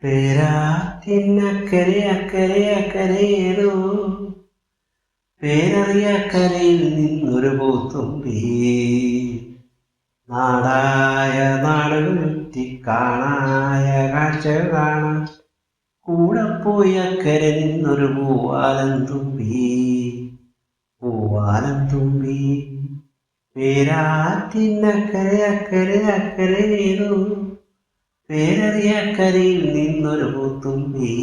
പേരാറ്റിനക്കരെ അക്കരെ അക്കരേതോ പേരറിയക്കരയിൽ നിന്നൊരു പൂത്തുമ്പി നാടായ നാടുകൾ ചുറ്റിക്കാണായ കാഴ്ചകൾ കാണാൻ കൂടെ പോയി അക്കരെ നിന്നൊരു പൂവാലം തുമ്പി പേരാറ്റിനക്കരെ അക്കരെ അക്കരേതോ പേരറിയക്കരയിൽ നിന്നൊരു പൂത്തുമ്പി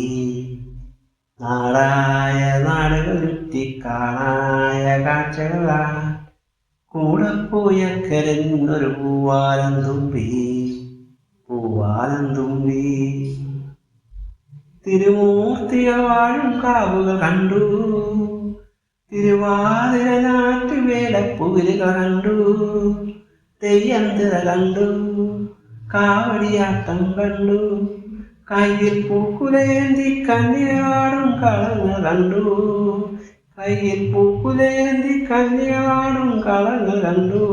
നാടായ നാടുകൾ ചുറ്റിക്കാണായ കാഴ്ചകൾ കാണാൻ കൂടെ പോയി അക്കരെ നിന്നൊരു പൂവാലം തുമ്പി തിരുമൂർത്തികൾ വാഴും കാവുകൾ കണ്ടു, തിരുവാതിര നാട്ടുവേലപ്പുകിലുകൾ കണ്ടു, തെയ്യന്തിറ കണ്ടു, കാവടിയാട്ടം കണ്ടു, കയ്യിൽ പൂക്കുലേന്തി കന്യകാടും കളങ്ങൾ കണ്ടു, കയ്യിൽ പൂക്കുലേന്തി കന്യകാടും കളങ്ങൾ കണ്ടു,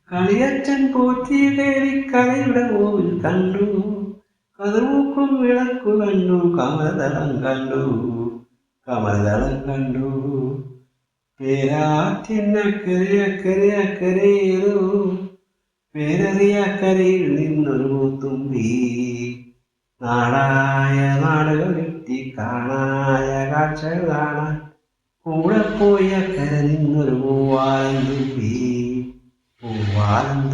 കളിയച്ചൻ പോറ്റി കയറി കലയുടെ കോവിൽ കണ്ടു, കതിർമൂക്കും വിളക്കു കണ്ടു, കമലദളം കണ്ടു. പേരാറ്റിനക്കരെ അക്കരെ അക്കരേതോ പേരറിയക്കരയിൽ നിന്നൊരു പൂത്തുമ്പി നാടായ നാടുകൾ ചുറ്റിക്കാണായ കാഴ്ചകൾ കാണാൻ കൂടെ പോയി അക്കരെ നിന്നൊരു പൂവാലം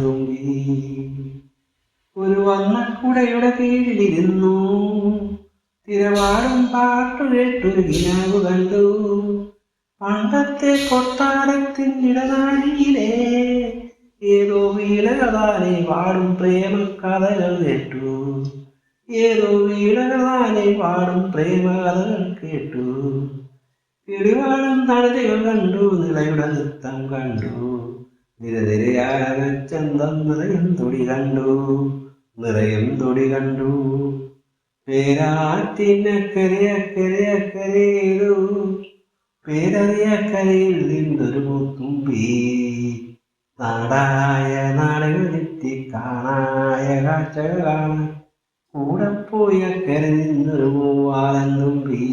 തുമ്പി. ഒരു വന്നക്കുടയുടെ കീഴിലിരുന്നു, തിരവാടും പാട്ടു കേട്ടൊരു കിനാവ് കണ്ടു, പണ്ടത്തെ കൊട്ടാരത്തിനിടനാഴിയിലെ ഏതോ വീണകതാനെ പാടും പ്രേമകഥകൾ കേട്ടു, ഏതോ വീണകതാനെ പാടും പ്രേമകഥകൾ കേട്ടു, കിളിവാടും തണലുകൾ കണ്ടു, നിളയുടെ നൃത്തം കണ്ടു, നിരനിരയായ ചന്തം നിറയും തൊടി കണ്ടു. പേരാറ്റിനക്കരെ അക്കരെ അക്കരേതോ പേരറിയക്കരയിൽ നിന്നൊരു പൂത്തുമ്പി നാടായ നാടുകൾ ചുറ്റിക്കാണായ കാഴ്ചകൾ കാണാൻ കൂടെ പോയി അക്കരെ നിന്നൊരു പൂവാലം തുമ്പി.